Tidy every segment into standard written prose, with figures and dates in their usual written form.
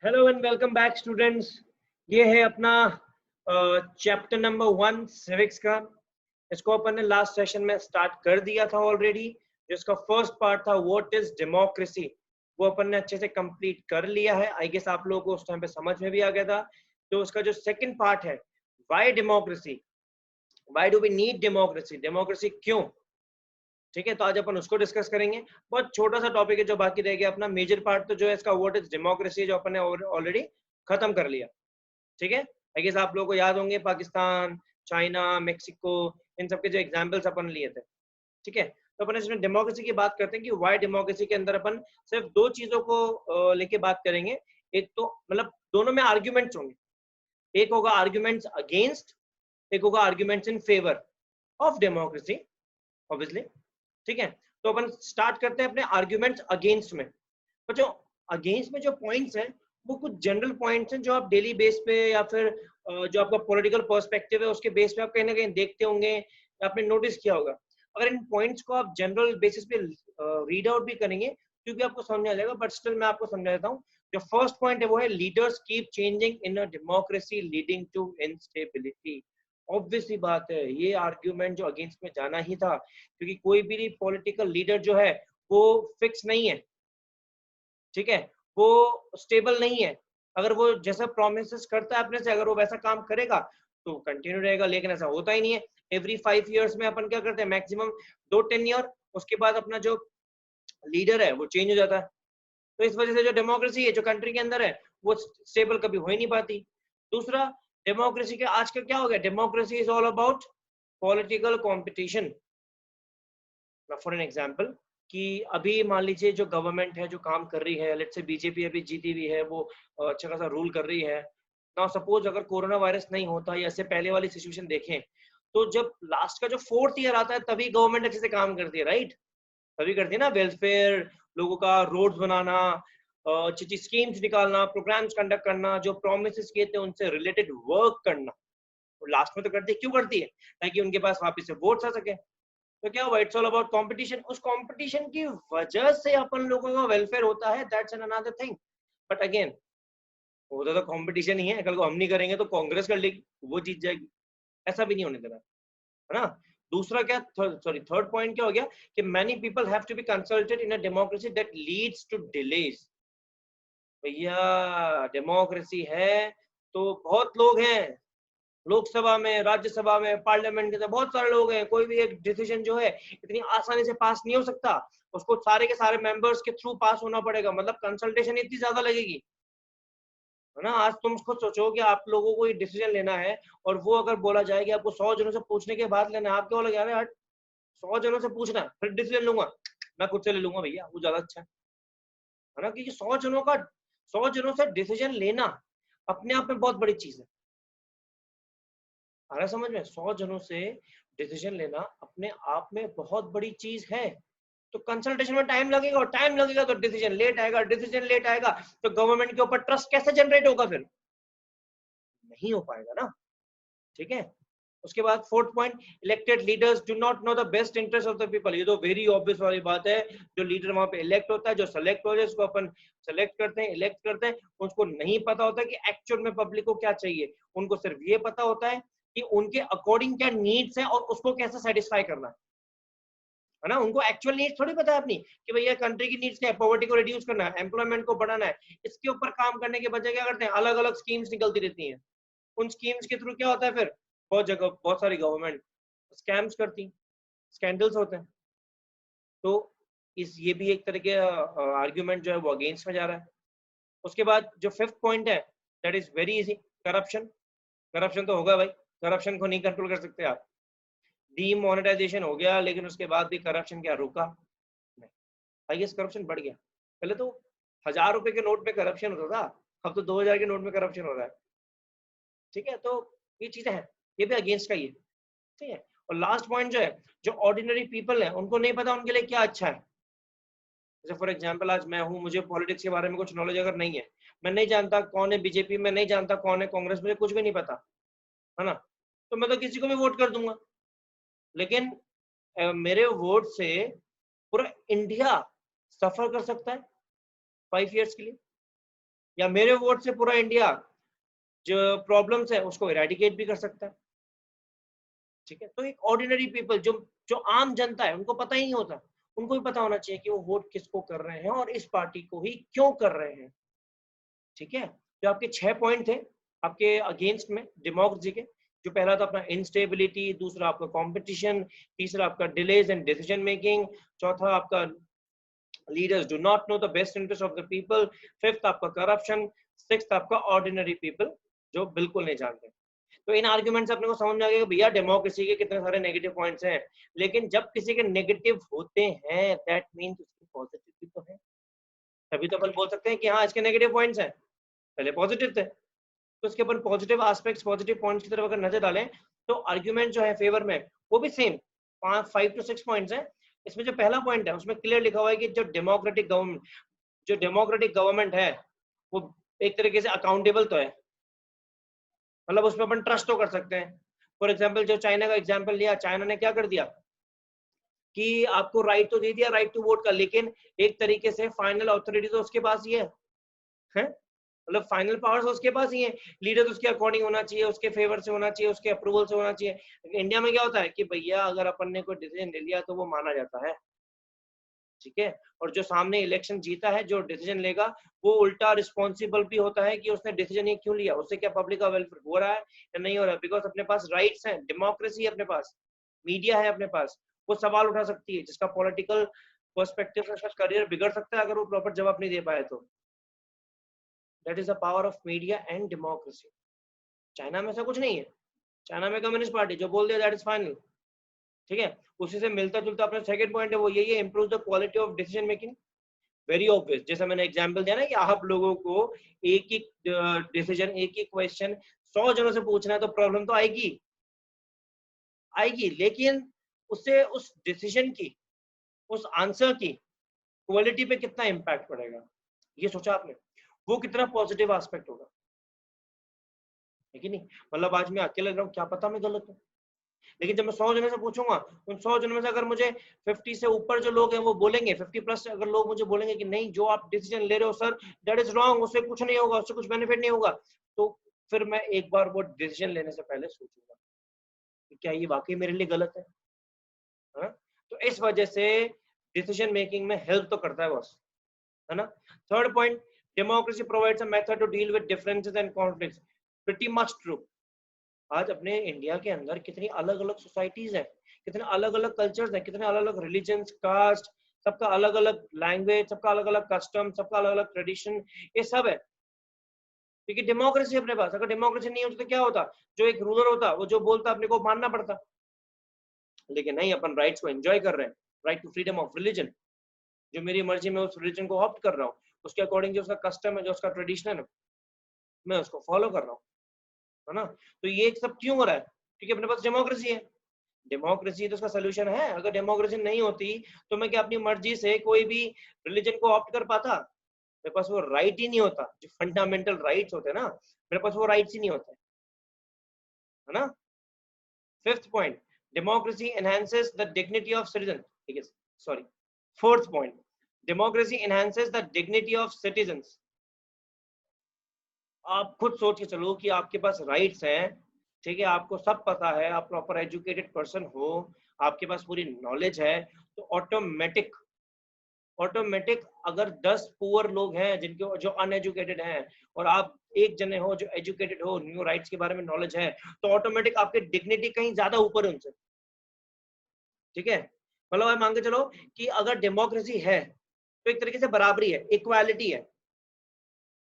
Hello and welcome back students. ये है अपना चैप्टर नंबर 1 सिविक्स का। इसको अपन ने लास्ट सेशन में स्टार्ट कर दिया था ऑलरेडी। जिसका फर्स्ट पार्ट था व्हाट इज डेमोक्रेसी, वो अपन ने अच्छे से कंप्लीट कर लिया है। आई गेस आप लोगों को उस टाइम पे समझ में भी आ गया था। तो उसका जो सेकंड पार्ट है why democracy, why do we need democracy, democracy क्यों, ठीक है। तो आज अपन उसको डिस्कस करेंगे। बहुत छोटा सा टॉपिक है जो बाकी रह गया। अपना मेजर पार्ट तो जो है इसका व्हाट इज डेमोक्रेसी जो अपन ने ऑलरेडी खत्म कर लिया, ठीक है। आई गेस आप लोगों को याद होंगे पाकिस्तान, चाइना, मेक्सिको, इन सब के जो एग्जाम्पल्स अपन लिए थे, ठीक है। तो अपन इसमें डेमोक्रेसी की बात करते हैं कि व्हाई डेमोक्रेसी के अंदर अपन सिर्फ दो चीजों को लेके बात करेंगे। एक तो मतलब दोनों में आर्ग्यूमेंट्स होंगे, एक होगा आर्ग्यूमेंट्स अगेंस्ट, एक होगा arguments in favour of democracy obviously, ठीक है। तो अपन स्टार्ट करते हैं अपने आर्ग्यूमेंट्स अगेंस्ट में। तो जो अगेंस्ट में जो पॉइंट्स हैं वो कुछ जनरल पॉइंट्स हैं जो आप डेली बेस पे या फिर जो आपका पॉलिटिकल पर्सपेक्टिव है उसके बेस पे आप कहीं ना कहीं देखते होंगे या आपने नोटिस किया होगा। अगर इन पॉइंट्स को आप जनरल बेसिस पे रीड आउट भी करेंगे क्योंकि आपको समझ आ जाएगा, बट स्टिल मैं आपको समझा देता हूँ। जो फर्स्ट पॉइंट है वो है leaders keep changing in a democracy leading to instability. Obviously बात है, ये आर्ग्यूमेंट जो अगेंस्ट में जाना ही था क्योंकि कोई भी पॉलिटिकल लीडर जो है वो फिक्स नहीं है, ठीक है। वो स्टेबल नहीं है। अगर वो जैसा प्रोमिस करता है अपने से, अगर वो वैसा काम करेगा तो कंटिन्यू रहेगा, लेकिन ऐसा होता ही नहीं है। एवरी 5 years में अपन क्या करते हैं, मैक्सिमम 2 10 year, उसके बाद अपना जो लीडर है वो चेंज हो जाता है। तो इस वजह से जो डेमोक्रेसी है जो कंट्री के अंदर है वो स्टेबल कभी हो ही नहीं पाती। दूसरा, डेमोक्रेसी के आजकल क्या हो गया, democracy is all about political competition. For an example कि अभी मान लीजिए जो गवर्नमेंट है जो काम कर रही है, लेट्स से बीजेपी अभी जीती हुई है, वो अच्छा खासा रूल कर रही है। नाउ सपोज अगर कोरोना वायरस नहीं होता या इससे पहले वाली सिचुएशन देखें तो जब लास्ट का जो 4th year आता है तभी गवर्नमेंट अच्छे से काम करती है, राइट। तभी करती है ना, वेलफेयर, लोगों का रोड्स बनाना, अच्छी अच्छी स्कीम्स निकालना, प्रोग्राम्स कंडक्ट करना, जो प्रोमिस किए थे उनसे रिलेटेड वर्क करना। तो लास्ट में तो करती है, क्यों करती है, ताकि उनके पास वापस से वोट्स आ सके। तो क्या हुआ, इट्स ऑल अबाउट कंपटीशन। उस कंपटीशन की वजह से अपन लोगों का वेलफेयर होता है, that's an another thing. But again होता तो कंपटीशन ही है, कल को हम नहीं करेंगे तो कांग्रेस कर लेगी, वो जीत जाएगी। ऐसा भी नहीं होने देना, है ना। दूसरा क्या, थर्ड पॉइंट क्या हो गया कि many people have to be consulted in a democracy that leads to delays. भैया डेमोक्रेसी है तो बहुत लोग हैं, लोकसभा में, राज्यसभा में, पार्लियामेंट के अंदर बहुत सारे लोग हैं। कोई भी एक डिसीजन जो है इतनी आसानी से पास नहीं हो सकता, उसको सारे के सारे मेंबर्स के थ्रू पास होना पड़ेगा, मतलब कंसल्टेशन इतनी ज्यादा लगेगी, है ना। आज तुम खुद सोचो कि आप लोगों को ये डिसीजन लेना है और वो अगर बोला जाए कि आपको 100 जनों से पूछने के बाद लेना है, आप क्या बोलोगे, अरे यार 100 जनों से पूछना है फिर डिसीजन लूंगा, मैं खुद से ले लूंगा भैया, वो ज्यादा अच्छा है ना। क्योंकि 100 जनों से डिसीजन लेना अपने आप में बहुत बड़ी चीज है। आ रहा है समझ में, 100 जनों से डिसीजन लेना अपने आप में बहुत बड़ी चीज है। तो कंसल्टेशन में टाइम लगेगा, और टाइम लगेगा तो डिसीजन लेट आएगा, डिसीजन लेट आएगा तो गवर्नमेंट के ऊपर ट्रस्ट कैसे जनरेट होगा, फिर नहीं हो पाएगा ना, ठीक है। उसके बाद fourth point, elected leaders do not know the best interest of the people. ये तो वेरी ऑब्वियस वाली बात है। जो लीडर वहां पे इलेक्ट होता है, जो सेलेक्ट हो जाए, उसको अपन सेलेक्ट करते हैं, इलेक्ट करते हैं, उसको नहीं पता होता कि एक्चुअल में पब्लिक को क्या चाहिए। उनको सिर्फ ये पता होता है कि उनके अकॉर्डिंग क्या नीड्स है और उसको कैसे सेटिस्फाई करना है ना। उनको एक्चुअल नीड्स थोड़ी पता है अपनी, कि भैया कंट्री की नीड्स क्या है, पॉवर्टी को रिड्यूस करना है, एम्प्लॉयमेंट को बढ़ाना है। इसके ऊपर काम करने के बजाय क्या करते हैं, अलग अलग स्कीम्स निकलती रहती हैं। उन स्कीम्स के थ्रू क्या होता है, फिर बहुत जगह बहुत सारी गवर्नमेंट स्कैम्स करती, स्कैंडल्स होते हैं। तो इस ये भी एक तरह के आर्ग्यूमेंट जो है वो अगेंस्ट में जा रहा है। उसके बाद जो फिफ्थ पॉइंट है, that is very easy, corruption. Corruption तो होगा भाई, करप्शन को नहीं कंट्रोल कर सकते आप। डीमोनेटाइजेशन हो गया लेकिन उसके बाद भी करप्शन क्या रुका नहीं, आई गेस करप्शन बढ़ गया। पहले तो 1000 रुपए के नोट में करप्शन होता था, अब तो 2000 के नोट में करप्शन हो रहा है, ठीक है। तो ये चीजें हैं, ये भी अगेंस्ट का ही है, ठीक है। और लास्ट पॉइंट जो है, जो ऑर्डिनरी पीपल है उनको नहीं पता उनके लिए क्या अच्छा है। जैसे फॉर एग्जांपल आज मैं हूँ, मुझे पॉलिटिक्स के बारे में कुछ नॉलेज अगर नहीं है, मैं नहीं जानता कौन है बीजेपी में, नहीं जानता कौन है कांग्रेस, मुझे कुछ भी नहीं पता, है ना। तो मैं तो किसी को भी वोट कर दूंगा, लेकिन मेरे वोट से पूरा इंडिया सफर कर सकता है 5 years के लिए, या मेरे वोट से पूरा इंडिया जो प्रॉब्लम्स है उसको इरेडिकेट भी कर सकता है। ठीक है, तो एक ऑर्डिनरी पीपल जो जो आम जनता है उनको पता ही नहीं होता, उनको भी पता होना चाहिए कि वो वोट किसको कर रहे हैं और इस पार्टी को ही क्यों कर रहे हैं। ठीक है, जो आपके 6 पॉइंट थे आपके अगेंस्ट में डेमोक्रेसी के, जो पहला था अपना इंस्टेबिलिटी, दूसरा आपका कंपटीशन, तीसरा आपका डिलेज इन डिसीजन मेकिंग, चौथा आपका leaders do not know the best interest of the people, fifth आपका करप्शन, सिक्स्थ आपका ऑर्डिनरी पीपल जो बिल्कुल नहीं जानते। तो इन आर्ग्यूमेंट से अपने को समझ में आ गया कि भैया डेमोक्रेसी के कितने सारे नेगेटिव पॉइंट्स हैं, लेकिन जब किसी के नेगेटिव होते हैं दैट मीन्स उसके पॉजिटिव भी तो है, तभी तो अपन बोल सकते हैं कि हाँ इसके नेगेटिव पॉइंट्स हैं, पहले पॉजिटिव थे। तो उसके अपन पॉजिटिव एस्पेक्ट्स, पॉजिटिव पॉइंट्स की तरफ अगर नजर डालें तो आर्ग्यूमेंट जो है फेवर में वो भी सेम 5 to 6 पॉइंट्स हैं। इसमें जो पहला पॉइंट है उसमें क्लियर लिखा हुआ है कि जो डेमोक्रेटिक गवर्नमेंट है वो एक तरीके से अकाउंटेबल तो है, मतलब उसमें अपन ट्रस्ट तो कर सकते हैं। फॉर एग्जाम्पल जो चाइना का एग्जाम्पल लिया, चाइना ने क्या कर दिया कि आपको राइट तो दे दिया राइट टू वोट का, लेकिन एक तरीके से फाइनल अथॉरिटी तो उसके पास ही है, मतलब फाइनल पावर्स उसके पास ही है, लीडर उसके अकॉर्डिंग होना चाहिए, उसके फेवर से होना चाहिए, उसके अप्रूवल से होना चाहिए। इंडिया में क्या होता है कि भैया अगर अपन ने कोई डिसीजन ले लिया तो वो माना जाता है, ठीक है, और जो सामने इलेक्शन जीता है जो डिसीजन लेगा वो उल्टा रिस्पॉन्सिबल भी होता है कि उसने डिसीजन ये क्यों लिया, उससे क्या पब्लिक का वेलफेयर हो रहा है या नहीं हो रहा है, बिकॉज अपने पास राइट्स हैं, डेमोक्रेसी है अपने पास, मीडिया है अपने पास, वो सवाल उठा सकती है जिसका पॉलिटिकल पर्सपेक्टिव से उसका करियर बिगड़ सकता है अगर वो प्रॉपर जवाब नहीं दे पाए तो। That is the power of media and democracy. China में ऐसा कुछ नहीं है, चाइना में कम्युनिस्ट पार्टी जो बोल दिया दैट इज फाइनल, ठीक है। उसी से मिलता जुलता अपना सेकंड पॉइंट है वो यही है, improve the quality of decision making. Very obvious, जैसा मैंने एग्जांपल दिया ना कि आप लोगों को एक ही डिसीजन, एक ही क्वेश्चन 100 जनों से पूछना है तो प्रॉब्लम तो आएगी आएगी, लेकिन उससे उस डिसीजन की, उस आंसर की क्वालिटी पे कितना इम्पैक्ट पड़ेगा, ये सोचा आपने, वो कितना पॉजिटिव एस्पेक्ट होगा, है कि नहीं। मतलब आज मैं अकेले लग रहा हूँ, क्या पता मैं गलत हूँ, लेकिन जब मैं 100 जनों से पूछूंगा, उन 100 जनों में से अगर मुझे 50 से ऊपर जो लोग हैं वो बोलेंगे, 50+ अगर लोग मुझे बोलेंगे कि नहीं जो आप डिसीजन ले रहे हो सर दैट इज रॉन्ग, उससे कुछ नहीं होगा, उससे कुछ बेनिफिट नहीं होगा, तो फिर मैं एक बार वो डिसीजन लेने से पहले सोचूंगा कि क्या ये वाकई मेरे लिए गलत है, हाँ? तो इस वजह से डिसीजन मेकिंग में हेल्प तो करता है बॉस, है ना। Third point, democracy provides a method to deal with differences and conflicts. Pretty much true. आज अपने इंडिया के अंदर कितनी अलग अलग सोसाइटीज हैं, कितने अलग अलग कल्चर्स हैं, कितने अलग अलग रिलीजन्स, कास्ट, सबका अलग अलग लैंग्वेज, सबका अलग अलग कस्टम, सबका अलग अलग ट्रेडिशन, ये सब है क्योंकि डेमोक्रेसी अपने पास। अगर डेमोक्रेसी नहीं होती तो क्या होता, जो एक रूलर होता वो जो बोलता अपने को मानना पड़ता, लेकिन नहीं, अपन राइट्स को एंजॉय कर रहे हैं, right to freedom of religion, जो मेरी मर्जी में उस रिलीजन को ऑप्ट कर रहा हूँ, उसके अकॉर्डिंग जो उसका कस्टम है, जो उसका ट्रेडिशन है, मैं उसको फॉलो कर रहा हूँ, है ना। तो ये सब क्यों हो रहा है, क्योंकि अपने पास डेमोक्रेसी है। डेमोक्रेसी तो उसका सोल्यूशन है। अगर डेमोक्रेसी नहीं होती तो मैं क्या अपनी मर्जी से कोई भी रिलीजन को ऑप्ट कर पाता, मेरे पास वो राइट ही नहीं होता, जो फंडामेंटल राइट्स होते हैं ना, मेरे पास वो राइट्स ही नहीं होते, है ना। Fifth point, democracy enhances the dignity of citizen, ठीक है, sorry, fourth point, democracy enhances the dignity of citizens. आप खुद सोच के चलो कि आपके पास राइट्स हैं, ठीक है, आपको सब पता है, आप प्रॉपर एजुकेटेड पर्सन हो, आपके पास पूरी नॉलेज है, तो ऑटोमेटिक ऑटोमेटिक अगर 10 पुअर लोग हैं जिनके जो अनएजुकेटेड हैं और आप एक जने हो जो एजुकेटेड हो, न्यू राइट्स के बारे में नॉलेज है, तो ऑटोमेटिक आपकी डिग्निटी कहीं ज्यादा ऊपर है उनसे, ठीक है। मतलब आप मान के चलो कि अगर डेमोक्रेसी है तो एक तरीके से बराबरी है, इक्वालिटी है।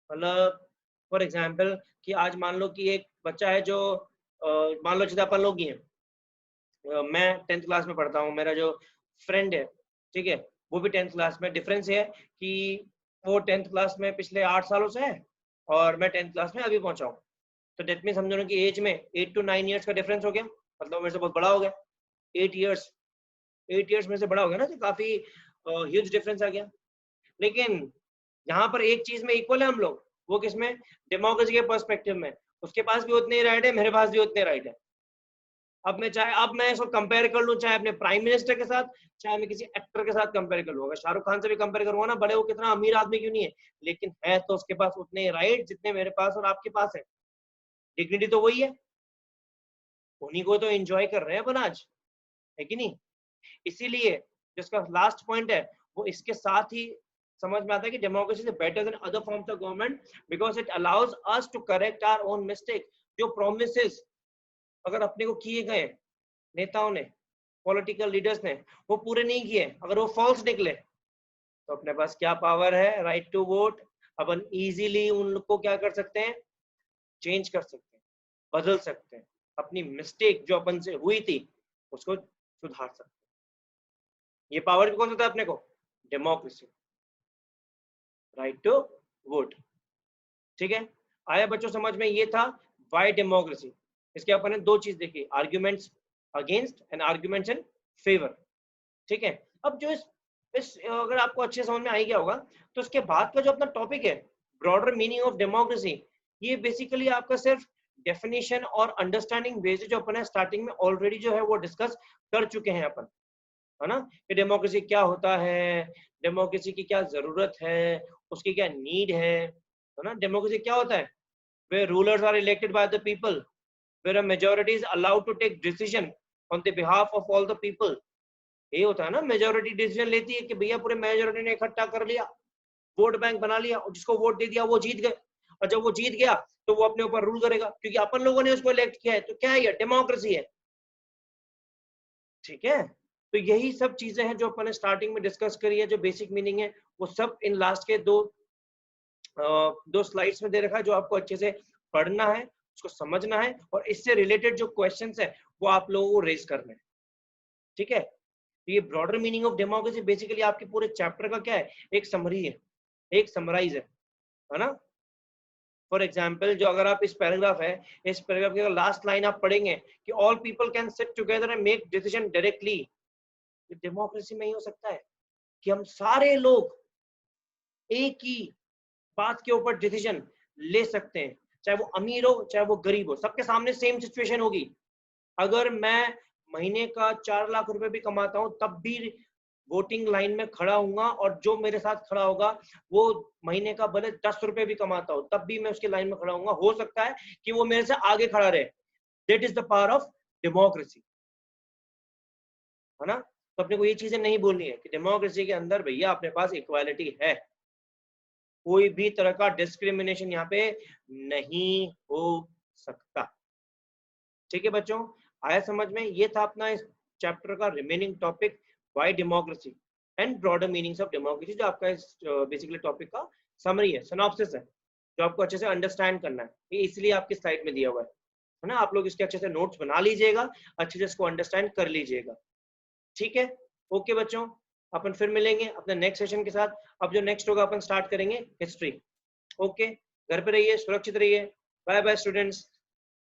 मतलब फॉर एग्जाम्पल कि आज मान लो कि एक बच्चा है जो मान लो जैसे अपन लोग ही हैं, मैं 10th क्लास में पढ़ता हूँ, मेरा जो फ्रेंड है, ठीक है, वो भी 10th क्लास में। डिफरेंस ये है कि वो 10th क्लास में पिछले 8 सालों से है और मैं 10th क्लास में अभी पहुंचा हूँ, तो डेट मीन्स हम दोनों की एज में 8 to 9 ईयर्स का डिफरेंस हो गया, मतलब मेरे से बहुत बड़ा हो गया। 8 ईयर्स में से बड़ा हो गया ना, तो काफी ह्यूज डिफरेंस आ गया। लेकिन यहाँ पर एक चीज में इक्वल है हम लोग, वो किसमें, डेमोक्रेसी के पर्सपेक्टिव में। उसके पास भी उतने राइट है, मेरे पास भी उतने राइट है, अब मैं इसको कंपेयर कर लूं, चाहे अपने प्राइम मिनिस्टर के साथ, चाहे मैं किसी एक्टर के साथ कंपेयर कर लूं, अगर शाहरुख खान से भी कंपेयर करूंगा ना, भले वो कितना अमीर आदमी क्यों नहीं है, लेकिन है तो उसके पास उतने राइट जितने मेरे पास और आपके पास है। डिग्निटी तो वही है, उन्हीं को तो एंजॉय कर रहे हैं अपन आज, है कि नहीं? इसीलिए जिसका लास्ट पॉइंट है वो इसके साथ ही समझ में आता है कि democracy is better than other forms of government because it allows us to correct our own mistake. जो प्रोमिसेस अगर अपने को किए गए नेताओं ने, पॉलिटिकल लीडर्स ने, वो पूरे नहीं किए, अगर वो फॉल्स निकले, तो अपने पास क्या पावर है? Right to vote. अपन इजीली उनको क्या कर सकते हैं? चेंज कर सकते हैं, बदल सकते हैं, अपनी मिस्टेक जो अपन से हुई थी उसको सुधार सकते हैं। ये पावर कौन देता है अपने को? Democracy, right to vote. ठीक है, आया बच्चों समझ में? ये था वाई डेमोक्रेसी। इसके अपन ने दो चीज देखी, arguments against and arguments in favour. ठीक है, अब जो इस अगर आपको अच्छे समझ में आ गया होगा, तो उसके बाद का जो अपना टॉपिक है ब्रॉडर मीनिंग ऑफ डेमोक्रेसी, ये बेसिकली आपका सिर्फ डेफिनेशन और अंडरस्टैंडिंग बेस्ड जो अपन स्टार्टिंग में ऑलरेडी जो है वो डिस्कस कर चुके हैं अपन, है ना? कि डेमोक्रेसी क्या होता है, डेमोक्रेसी की क्या जरूरत है, उसकी क्या नीड है ना? डेमोक्रेसी क्या होता है? where rulers are elected by the people, where a majority is allowed to take decision on the behalf of all the people। ये होता है ना, मेजोरिटी डिसीजन लेती है कि भैया पूरे मेजोरिटी ने इकट्ठा कर लिया, वोट बैंक बना लिया, और जिसको वोट दे दिया वो जीत गए, और जब वो जीत गया तो वो अपने ऊपर रूल करेगा क्योंकि अपन लोगों ने उसको इलेक्ट किया है। तो क्या है ये? डेमोक्रेसी है। ठीक है, तो यही सब चीजें हैं जो अपन ने स्टार्टिंग में डिस्कस करी है, जो बेसिक मीनिंग है वो सब इन लास्ट के दो स्लाइड्स में दे रखा है, जो आपको अच्छे से पढ़ना है, उसको समझना है, और इससे रिलेटेड जो क्वेश्चंस है वो आप लोगों को रेज करने हैं। ठीक है, तो ये broader meaning of democracy basically आपके पूरे चैप्टर का क्या है? एक समरी है, एक समराइज है ना? फॉर एग्जाम्पल, जो अगर आप इस पैराग्राफ है, इस पैराग्राफ की लास्ट लाइन आप पढ़ेंगे कि all people can sit together and make decision directly, democracy में ही हो सकता है कि हम सारे लोग एक ही बात के ऊपर डिसीजन ले सकते हैं, चाहे वो अमीर हो चाहे वो गरीब हो, सबके सामने सेम सिचुएशन होगी। अगर मैं महीने का 4 लाख रुपए भी कमाता हूं तब भी वोटिंग लाइन में खड़ा हूंगा, और जो मेरे साथ खड़ा होगा वो महीने का भले 10 रुपए भी कमाता हो तब भी मैं उसकी लाइन में खड़ा हूंगा। हो सकता है कि वो मेरे से आगे खड़ा रहे। That is the power of democracy, है ना? तो अपने को ये चीजें नहीं बोलनी है कि डेमोक्रेसी के अंदर भैया अपने पास इक्वालिटी है, कोई भी तरह का डिस्क्रिमिनेशन यहाँ पे नहीं हो सकता। ठीक है बच्चों, आया समझ में? ये था अपना इस चैप्टर का remaining topic, why democracy and broader meanings of democracy, जो आपका इस बेसिकली टॉपिक का समरी है, सिनॉप्सिस है, जो आपको अच्छे से अंडरस्टैंड करना है। ये इसलिए आपकी स्लाइड में दिया हुआ है ना? आप लोग इसके अच्छे से नोट्स बना लीजिएगा, अच्छे से इसको अंडरस्टैंड कर लीजिएगा। ठीक है, ओके बच्चों, अपन फिर मिलेंगे अपने नेक्स्ट सेशन के साथ। अब जो नेक्स्ट होगा अपन स्टार्ट करेंगे हिस्ट्री। ओके, घर पे रहिए, सुरक्षित रहिए, बाय बाय स्टूडेंट्स।